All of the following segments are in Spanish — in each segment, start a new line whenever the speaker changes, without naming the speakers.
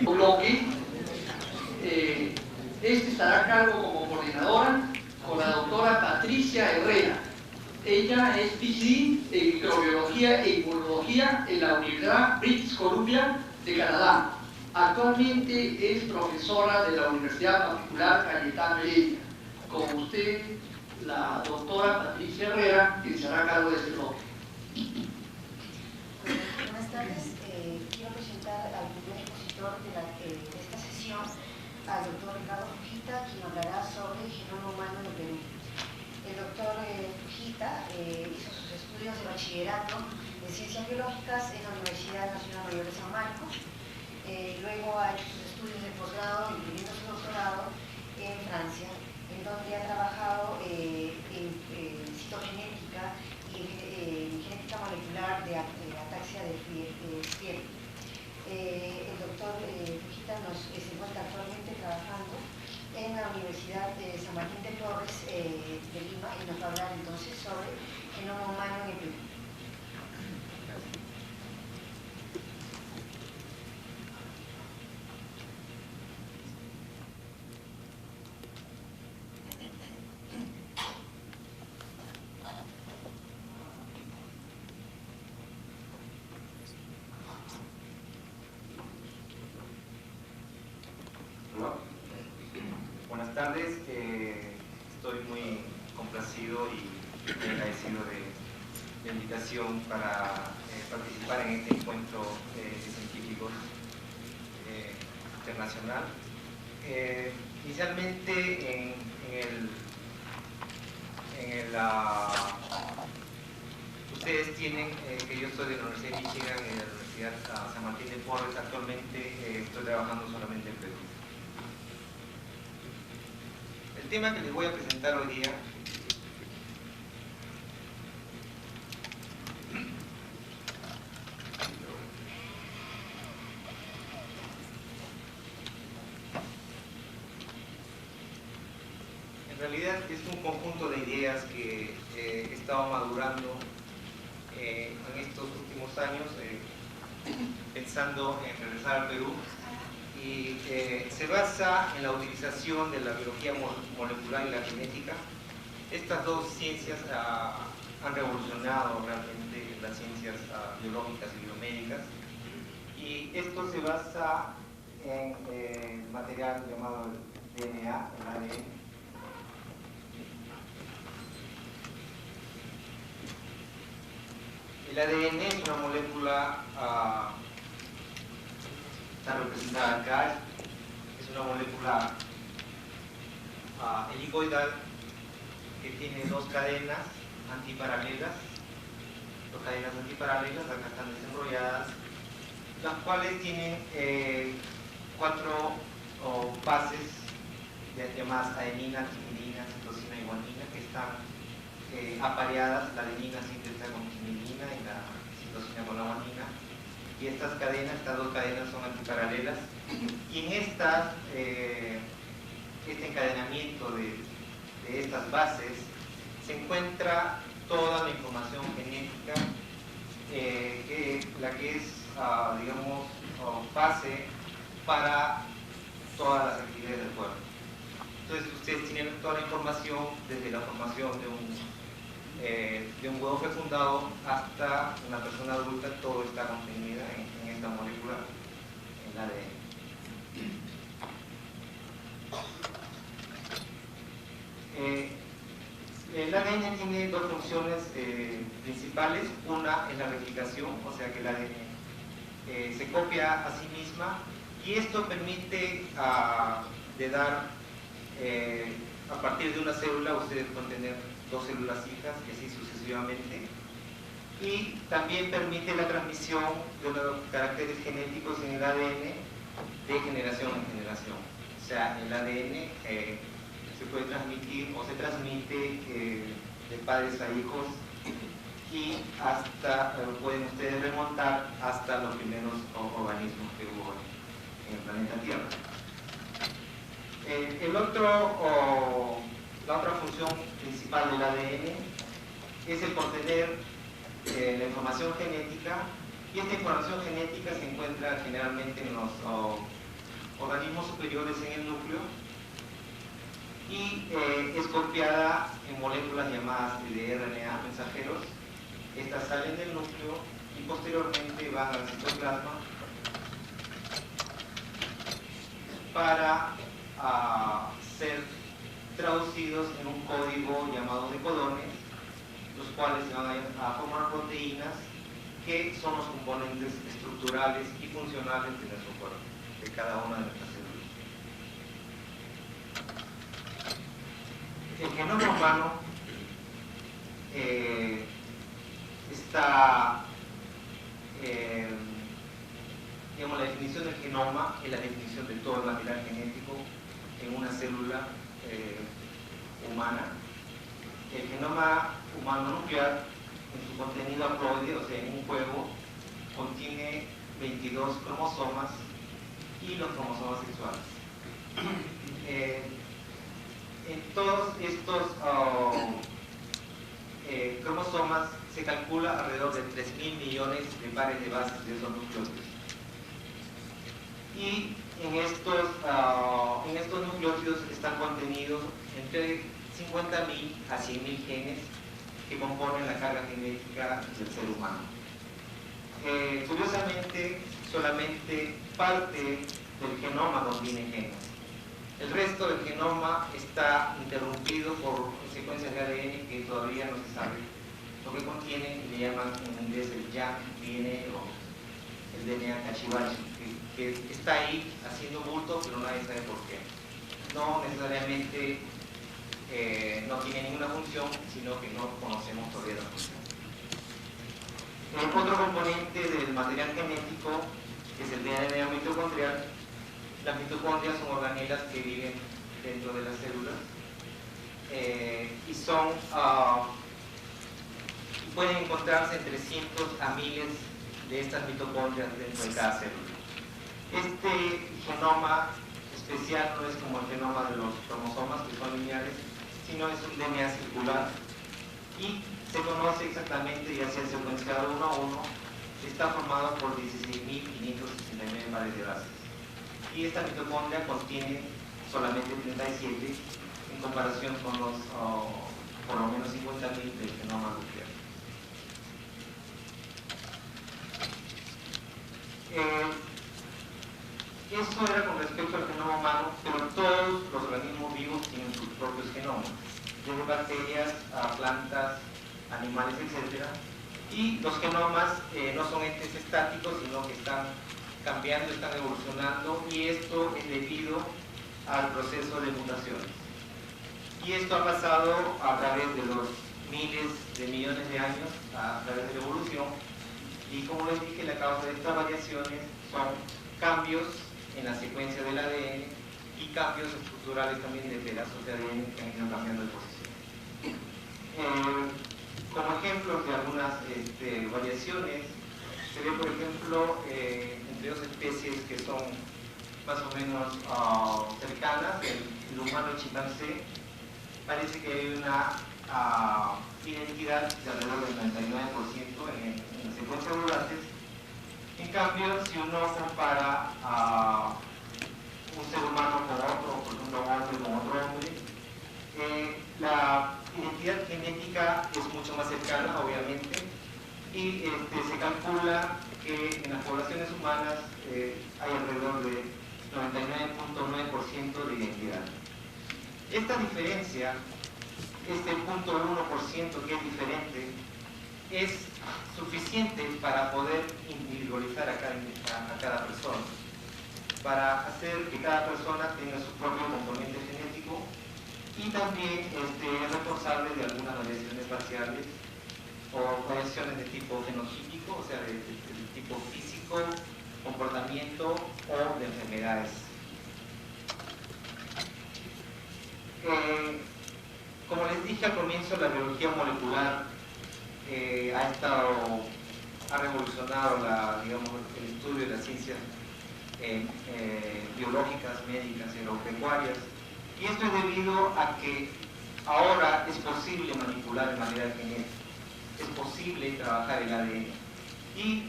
bloque. Este estará a cargo como coordinadora con la doctora Patricia Herrera. Ella es PhD en microbiología e inmunología en la Universidad British Columbia de Canadá. Actualmente es profesora de la Universidad Particular Cayetano Heredia. Con usted, la doctora Patricia Herrera, que estará a cargo de este bloque.
Buenas tardes. Quiero presentar al primer expositor de esta sesión, al doctor Ricardo Fujita, quien hablará sobre el genoma humano en el Perú. El doctor Fujita hizo sus estudios de bachillerato en Ciencias Biológicas en la Universidad Nacional Mayor de San Marcos. Luego ha hecho sus estudios de posgrado, incluyendo su doctorado, en Francia, en donde ha trabajado en citogenética y en genética molecular de ataxia de Fier. El doctor Fujita se encuentra actualmente trabajando en la Universidad de San Martín de Porres de Lima y nos va a hablar entonces sobre genoma humano en el Perú.
Buenas tardes, estoy muy complacido y agradecido de la invitación para participar en este encuentro de científicos internacional. Inicialmente ustedes tienen que yo soy de la Universidad de Michigan y de la Universidad San Martín de Porres. Actualmente estoy trabajando solamente en Perú. El tema que les voy a presentar hoy día en realidad es un conjunto de ideas que he estado madurando en estos últimos años, pensando en regresar al Perú. Y se basa en la utilización de la biología molecular y la genética. Estas dos ciencias han revolucionado realmente las ciencias biológicas y biomédicas, y esto se basa en material llamado DNA, el ADN. El ADN es una molécula está representada acá, es una molécula helicoidal que tiene dos cadenas antiparalelas. Dos cadenas antiparalelas, acá están desenrolladas, las cuales tienen cuatro bases llamadas adenina, timidina, citosina y guanina, que están apareadas. La adenina siempre está con timidina y la citosina con la guanina. Y estas dos cadenas son antiparalelas, y en este encadenamiento de estas bases se encuentra toda la información genética, la que es, digamos, base para todas las actividades del cuerpo. Entonces ustedes tienen toda la información, desde la formación de un huevo fecundado hasta una persona adulta. Todo está contenida en esta molécula, en el ADN. El ADN tiene dos funciones principales. Una es la replicación, o sea que el ADN se copia a sí misma, y esto permite de dar, a partir de una célula ustedes pueden tener dos células hijas y así sucesivamente, y también permite la transmisión de los caracteres genéticos en el ADN de generación en generación. O sea, el ADN se puede transmitir o se transmite de padres a hijos, y hasta pueden ustedes remontar hasta los primeros organismos que hubo en el planeta Tierra. La otra función principal del ADN es el contener la información genética, y Y esta información genética se encuentra generalmente en los organismos superiores en el núcleo y es copiada en moléculas llamadas de RNA, mensajeros. Estas salen del núcleo y posteriormente van al citoplasma para ser traducidos en un código llamado de codones, los cuales se van a formar proteínas que son los componentes estructurales y funcionales de nuestro cuerpo, de cada una de nuestras células. El genoma humano está, digamos, la definición del genoma es la definición de todo el material genético en una célula humana. El genoma humano nuclear, en su contenido haploide, o sea, en un juego, contiene 22 cromosomas y los cromosomas sexuales. En todos estos cromosomas se calcula alrededor de 3.000 millones de pares de bases de esos nucleótidos. Y en estos nucleótidos están contenidos entre 50.000 a 100.000 genes que componen la carga genética del ser humano. Curiosamente, solamente parte del genoma contiene genes. El resto del genoma está interrumpido por secuencias de ADN que todavía no se sabe lo que contienen, y le llaman en inglés el junk DNA o el DNA cachivache, que está ahí haciendo bulto, pero nadie sabe por qué. No necesariamente no tiene ninguna función, sino que no conocemos todavía la función. Otro componente del material genético es el DNA mitocondrial. Las mitocondrias son organelas que viven dentro de las células y son pueden encontrarse entre cientos a miles de estas mitocondrias dentro de cada célula. Este genoma especial no es como el genoma de los cromosomas, que son lineares, sino es un DNA circular y se conoce exactamente, ya sea secuenciado uno a uno, está formado por 16.569 pares de bases. Y esta mitocondria contiene solamente 37 en comparación con los por lo menos 50.000 del genoma nuclear. Eso era con respecto al genoma humano, pero todos los organismos vivos tienen sus propios genomas, desde bacterias a plantas, animales, etc. Y los genomas no son entes estáticos, sino que están cambiando, están evolucionando, y esto es debido al proceso de mutaciones. Y esto ha pasado a través de los miles de millones de años, a través de la evolución, y como les dije, la causa de estas variaciones son cambios en la secuencia del ADN y cambios estructurales también de pedazos de ADN que han ido cambiando de posición. Como ejemplos de algunas variaciones, se ve, por ejemplo, entre dos especies que son más o menos cercanas, el humano y el chimpancé, parece que hay una identidad de alrededor del 99% en la secuencia de volantes. En cambio, si uno compara a un ser humano con otro, por ejemplo, un hombre con otro hombre, la identidad genética es mucho más cercana, obviamente, y se calcula que en las poblaciones humanas hay alrededor de 99.9% de identidad. Esta diferencia, este 0.1% que es diferente, es suficiente para poder individualizar a cada persona, para hacer que cada persona tenga su propio componente genético y también es responsable de algunas variaciones faciales o variaciones de tipo fenotípico, o sea, de tipo físico, comportamiento o de enfermedades. Como les dije al comienzo, la biología molecular ha revolucionado el estudio de las ciencias biológicas, médicas y agropecuarias, y esto es debido a que ahora es posible manipular el material genético, es posible trabajar el ADN, y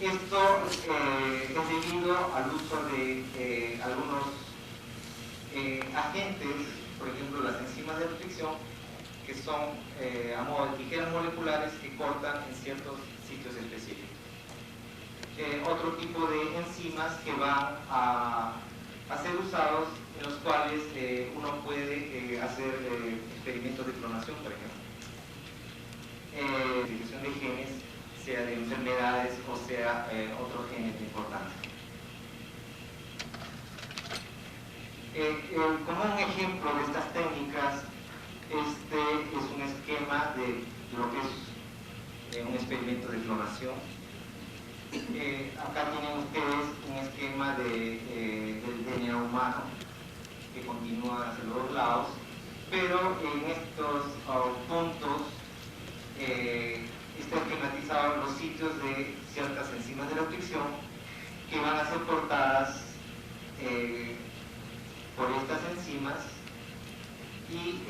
Esto es debido al uso de algunos agentes, por ejemplo las enzimas de restricción, que son a modo de tijeras moleculares que cortan en ciertos sitios específicos. Otro tipo de enzimas que van a ser usados, en los cuales uno puede hacer experimentos de clonación, por ejemplo. Distribución de genes, sea de enfermedades o sea otros genes de importancia. Como un ejemplo de estas técnicas, este es un esquema de lo que es un experimento de clonación. Acá tienen ustedes un esquema del DNA humano que continúa hacia los dos lados, pero en estos puntos está esquematizado los sitios de ciertas enzimas de restricción que van a ser portadas por estas enzimas, y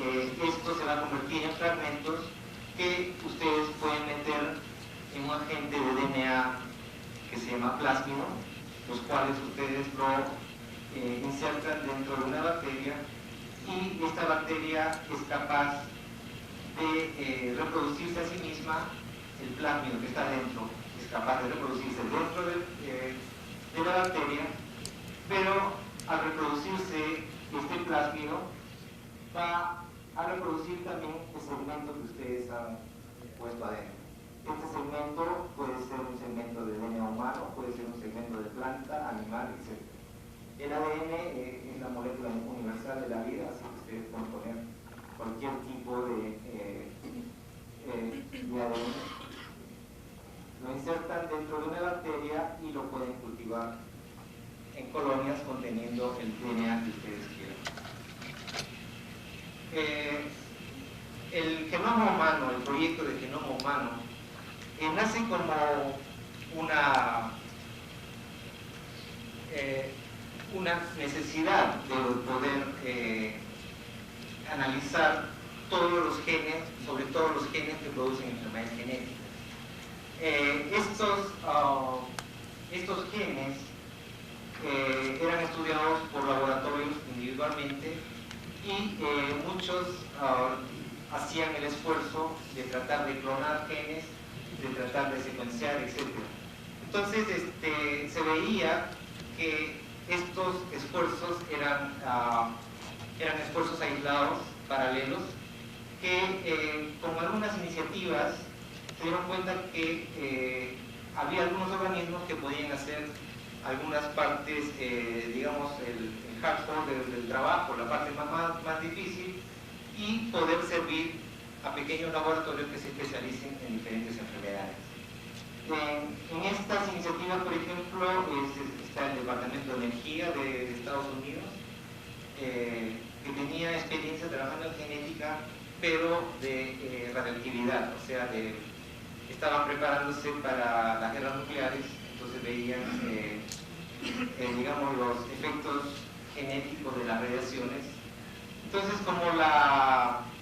esto se va a convertir en fragmentos que ustedes pueden meter en un agente de DNA que se llama plásmido, los cuales ustedes lo insertan dentro de una bacteria, y esta bacteria es capaz de reproducirse a sí misma. El plásmido que está dentro es capaz de reproducirse dentro de la bacteria, pero al reproducirse este plásmido va a reproducir también el segmento que ustedes han puesto adentro. Este segmento puede ser un segmento de DNA humano, puede ser un segmento de planta, animal, etc. El ADN es la molécula universal de la vida, así que ustedes pueden poner cualquier tipo de ADN. Lo insertan dentro de una bacteria y lo pueden cultivar en colonias conteniendo el DNA que ustedes quieran. El genoma humano, el proyecto de genoma humano, nace como una necesidad de poder analizar todos los genes, sobre todo los genes que producen enfermedades genéticas. Estos genes eran estudiados por laboratorios individualmente, y muchos hacían el esfuerzo de tratar de clonar genes, de tratar de secuenciar, etc. Entonces se veía que estos esfuerzos eran esfuerzos aislados, paralelos, que con algunas iniciativas se dieron cuenta que había algunos organismos que podían hacer algunas partes, digamos, el hardcore del trabajo, la parte más difícil, y poder servir a pequeños laboratorios que se especialicen en diferentes enfermedades. En estas iniciativas, por ejemplo, está el Departamento de Energía de Estados Unidos, que tenía experiencia trabajando en genética, pero de radioactividad, o sea, estaban preparándose para las guerras nucleares, entonces veían, digamos, los efectos genéticos de las radiaciones. Entonces, como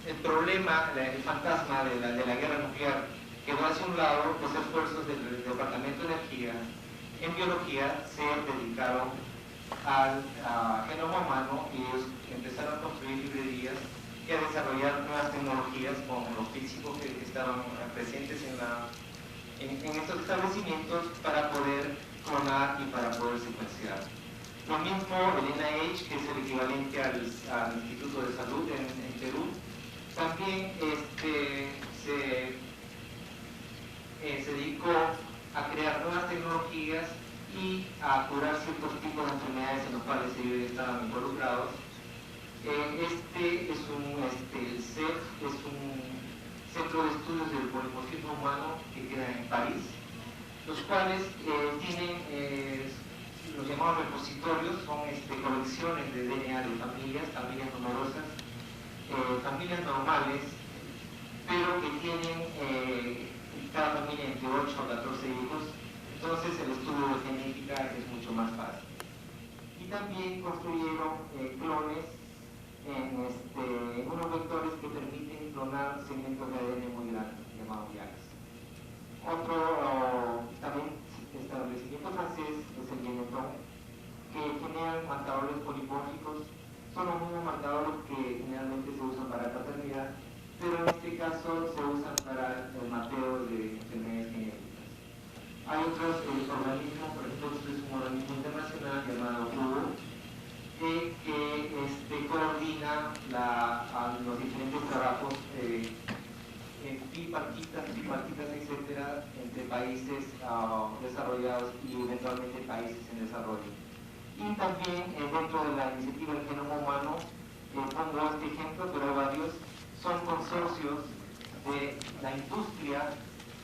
el problema, el fantasma de la guerra nuclear quedó hacia un lado, los esfuerzos del Departamento de Energía en biología se dedicaron al genoma humano, y ellos empezaron a construir librerías y a desarrollar nuevas tecnologías con los físicos que estaban presentes en estos establecimientos para poder clonar y para poder secuenciar. Lo mismo el NIH, que es el equivalente al Instituto de Salud en Perú, también se dedicó a crear nuevas tecnologías y a curar ciertos tipos de enfermedades en los cuales ellos estaban involucrados. Este es el CEF, es un centro de estudios del polimorfismo humano que queda en París, los cuales tienen los llamados repositorios, son colecciones de DNA de familias numerosas, familias normales, pero que tienen cada familia entre 8 o 14 hijos. Entonces el estudio de genética es mucho más fácil. Y también construyeron clones en unos vectores que permiten clonar segmentos de ADN muy grandes, llamados YAGs. Otro también está padecimiento francés es el Benetton, que generan marcadores polimórficos. Son los mismos marcadores que generalmente se usan para paternidad, pero en este caso se usan para el mapeo de enfermedades genéticas. Hay otros organismos, por ejemplo, este es un organismo internacional llamado UO, que coordina los diferentes trabajos bipartitas, etcétera, entre países desarrollados y eventualmente países en desarrollo. Y también dentro de la iniciativa del genoma humano, pongo este ejemplo, pero hay varios, son consorcios de la industria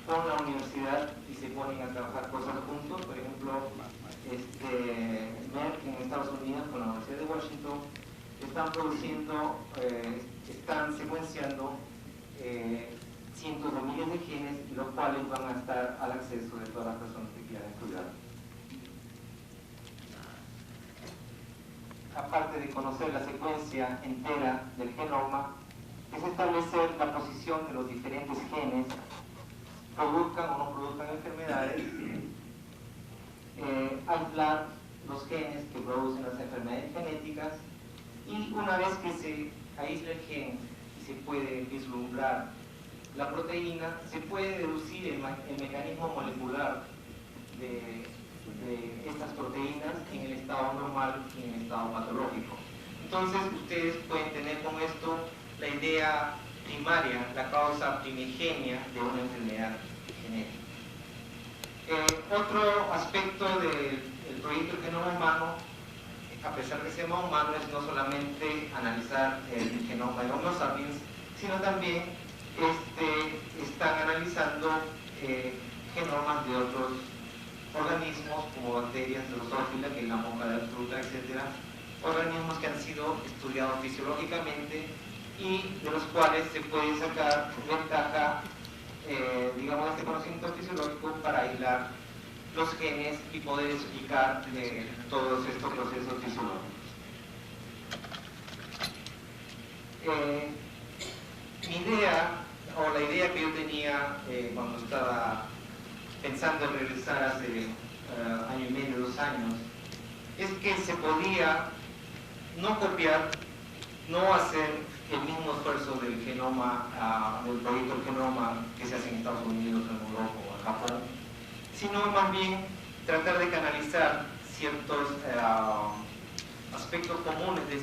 con la universidad y se ponen a trabajar cosas juntos. Por ejemplo, Merck en Estados Unidos con la Universidad de Washington están secuenciando cientos de miles de genes, los cuales van a estar al acceso de todas las personas que quieran estudiar. Aparte de conocer la secuencia entera del genoma, es establecer la posición de los diferentes genes, produzcan o no produzcan enfermedades, aislar los genes que producen las enfermedades genéticas, y una vez que se aísla el gen y se puede vislumbrar la proteína, se puede deducir el mecanismo molecular de estas proteínas en el estado normal y en el estado patológico. Entonces ustedes pueden tener con esto la idea primaria, la causa primigenia de una enfermedad genética. Otro aspecto del proyecto del genoma humano, a pesar de que se llama humano, es no solamente analizar el genoma de Homo sapiens, sino también están analizando genomas de otros organismos como bacterias, drosófila, que es la moja de la fruta, etc. Organismos que han sido estudiados fisiológicamente y de los cuales se puede sacar ventaja, digamos, este conocimiento fisiológico para aislar los genes y poder explicar todos estos procesos fisiológicos. Mi idea, o la idea que yo tenía cuando estaba pensando en regresar hace año y medio, 2 años, es que se podía no copiar, no hacer el mismo esfuerzo del genoma, del proyecto del genoma que se hace en Estados Unidos, en Europa o en Japón, sino más bien tratar de canalizar ciertos aspectos comunes de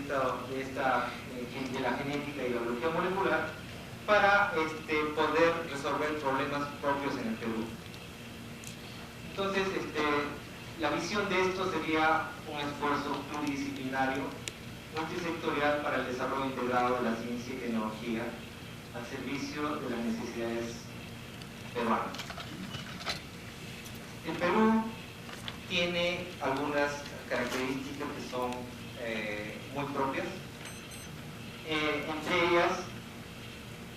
la genética y la biología molecular para poder resolver problemas propios en el Perú. Entonces, la visión de esto sería un esfuerzo pluridisciplinario, multisectorial para el desarrollo integrado de la ciencia y tecnología al servicio de las necesidades peruanas. El Perú tiene algunas características que son muy propias. Entre ellas,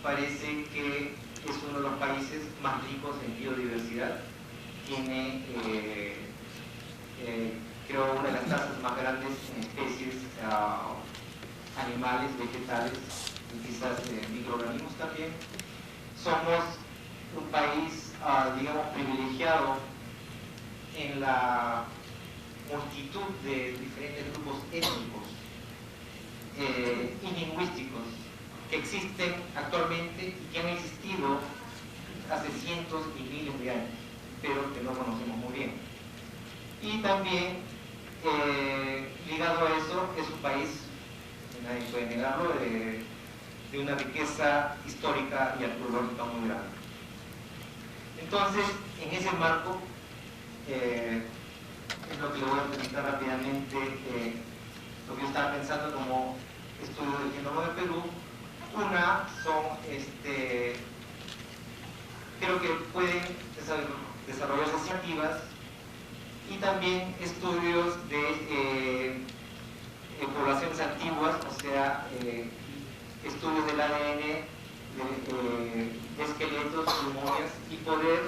parece que es uno de los países más ricos en biodiversidad. Tiene, creo, una de las tasas más grandes en especies animales, vegetales y quizás microorganismos también. Somos un país, digamos, privilegiado en la multitud de diferentes grupos étnicos y lingüísticos que existen actualmente y que han existido hace cientos y miles de años, pero que no conocemos muy bien. Y también, ligado a eso, es un país, nadie puede negarlo, de una riqueza histórica y arqueológica muy grande. Entonces, en ese marco, es lo que le voy a presentar rápidamente, lo que yo estaba pensando como estudio del genoma de Perú. Una son, creo que pueden desarrollarse iniciativas y también estudios de poblaciones antiguas, o sea, estudios del ADN, de esqueletos, memorias, y poder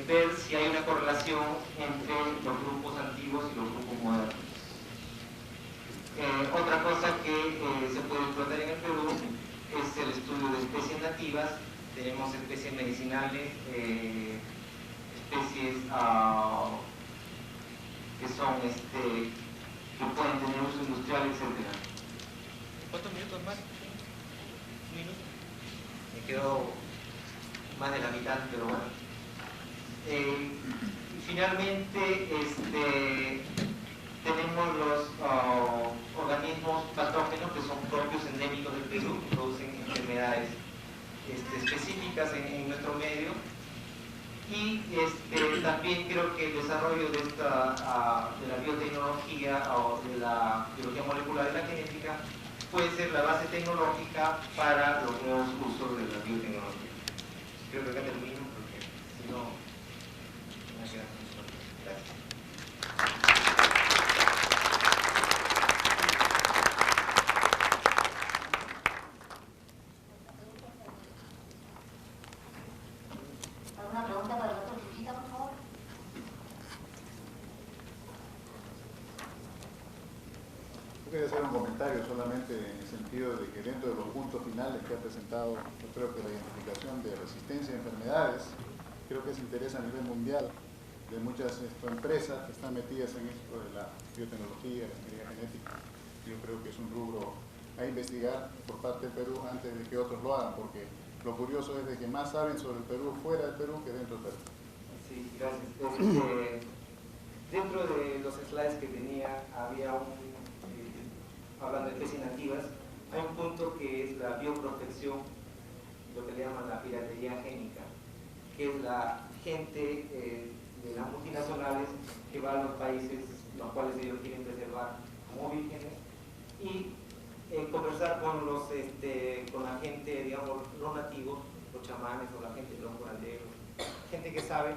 ver si hay una correlación entre los grupos antiguos y los grupos modernos. Otra cosa que se puede explotar en el Perú es el estudio de especies nativas. Tenemos especies medicinales, especies que son que pueden tener uso industrial, etc. ¿Cuántos minutos más? ¿Un minuto? Me quedó más de la mitad, pero bueno. Finalmente, tenemos los organismos patógenos que son propios endémicos del Perú, que producen enfermedades específicas en nuestro medio. Y también creo que el desarrollo de la biotecnología o de la biología molecular y la genética puede ser la base tecnológica para los nuevos usos de la biotecnología. Creo que acá termino porque si no me queda mucho. Gracias.
¿Alguna pregunta para el doctor Fujita, por favor?
Yo quería hacer un comentario solamente en el sentido de que dentro de los puntos finales que ha presentado, yo creo que la identificación de resistencia a enfermedades, creo que es interés a nivel mundial de muchas empresas que están metidas en esto de la biotecnología, la ingeniería genética. Yo creo que es un rubro a investigar por parte del Perú antes de que otros lo hagan, porque lo curioso es de que más saben sobre el Perú fuera del Perú que dentro del Perú.
Sí, gracias. Dentro de los slides que tenía había hablando de especies nativas, hay un punto que es la bioprotección, lo que le llaman la piratería génica, que es la gente de las multinacionales que va a los países los cuales ellos quieren preservar como vírgenes y conversar con con la gente, digamos, no nativos, los chamanes o la gente, los curanderos, gente que sabe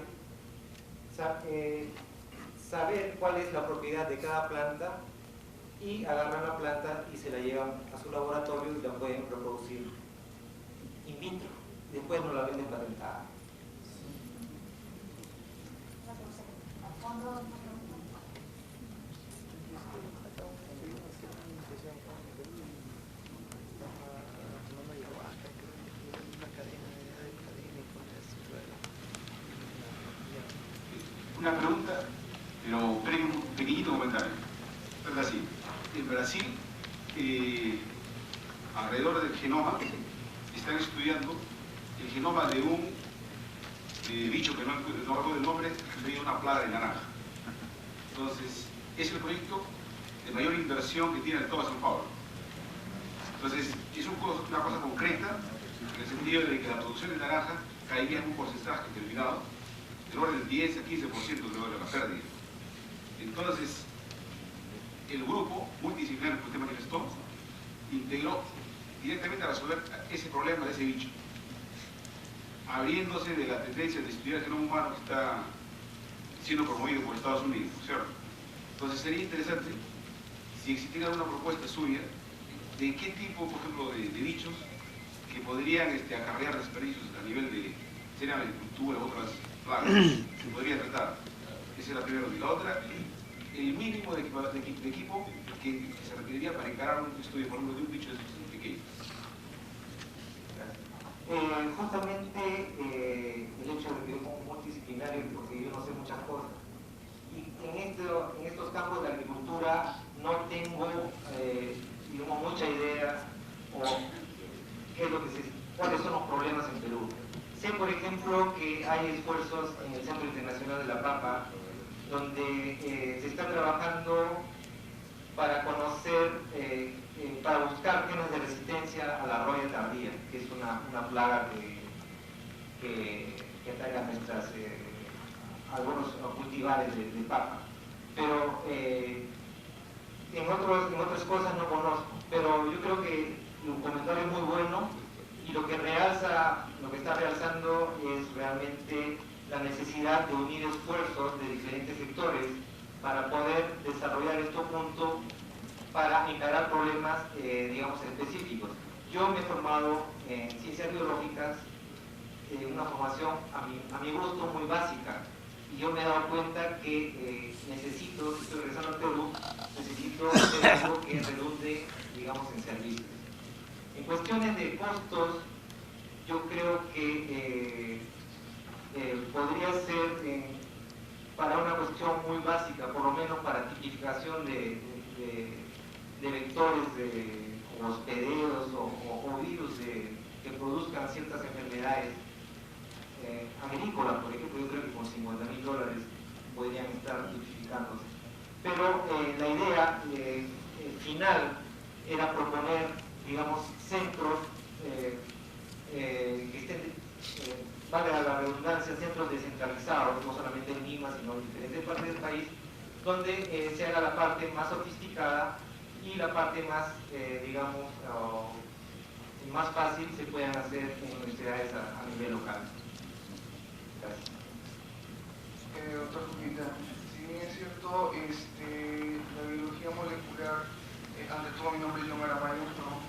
saber cuál es la propiedad de cada planta y agarran la planta y se la llevan a su laboratorio y la pueden reproducir in vitro. Después no la venden patentada.
Una pregunta, pero un pequeñito comentario. Es así, en Brasil, alrededor del genoma, están estudiando el genoma de un bicho que no recuerdo el nombre, que tiene una plaga de naranja. Entonces, es el proyecto de mayor inversión que tiene el Estado de São Paulo. Entonces, es una cosa concreta, en el sentido de que la producción de naranja caería en un porcentaje determinado, del orden del 10 a 15% de la pérdida. Entonces, el grupo multidisciplinario que usted manifestó integró directamente a resolver ese problema de ese bicho, abriéndose de la tendencia de estudiar el genoma humano que está siendo promovido por Estados Unidos, ¿cierto? Entonces sería interesante si existiera alguna propuesta suya de qué tipo, por ejemplo, de bichos que podrían acarrear desperdicios a nivel de sea la agricultura u otras plagas se podría tratar. Esa es la primera. Y la otra, el mínimo de equipo que se requeriría para encarar un estudio, por ejemplo, de un bicho de estos pequeños.
Justamente el hecho de que es multidisciplinario, porque yo no sé muchas cosas. Y en estos campos de agricultura no tengo digamos, mucha idea o qué es lo que cuáles son los problemas en Perú. Sé, por ejemplo, que hay esfuerzos en el Centro Internacional de la Papa donde se está trabajando para conocer, para buscar genes de resistencia a la roya tardía, que es una plaga que ataca a algunos cultivares de papa. Pero en otras cosas no conozco. Pero yo creo que un comentario es muy bueno y lo que está realzando es realmente la necesidad de unir esfuerzos de diferentes sectores para poder desarrollar estos puntos para encarar problemas, digamos, específicos. Yo me he formado en ciencias biológicas, una formación a mi gusto muy básica, y yo me he dado cuenta que si estoy regresando al Perú, necesito hacer algo que redunde, digamos, en servicios. En cuestiones de costos, yo creo que podría ser para una cuestión opción muy básica, por lo menos para tipificación de vectores o hospederos o virus que produzcan ciertas enfermedades agrícolas, por ejemplo. Yo creo que con $50.000 podrían estar tipificándose. Pero la idea final era proponer, digamos, centros que estén, valga la redundancia, centros descentralizados, no solamente en Lima, sino en diferentes partes del país, donde se haga la parte más sofisticada y la parte más, digamos, más fácil se puedan hacer en universidades a nivel local. Gracias.
Doctor Jupita, si bien es cierto, la biología molecular, ante todo mi nombre es John Aramayo, ¿no?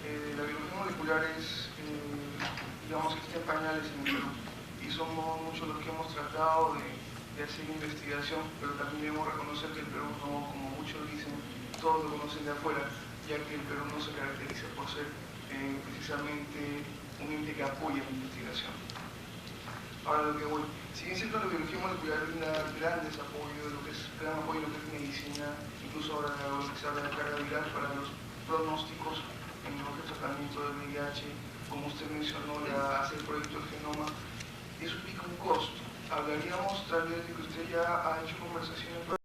La biología molecular es, digamos, que está en pañales en el Perú, y somos muchos los que hemos tratado de hacer investigación, pero también debemos reconocer que el Perú no, como muchos dicen, todos lo conocen de afuera, ya que el Perú no se caracteriza por ser precisamente un ente que apoya la investigación. Ahora lo que voy, si bien es cierto, la biología molecular brinda gran apoyo en lo que es medicina, incluso ahora lo que se habla de carga viral para los pronósticos en lo que es tratamiento del VIH, como usted mencionó, hacer el proyecto del genoma, eso implica un costo. Hablaríamos tal vez de que usted ya ha hecho conversaciones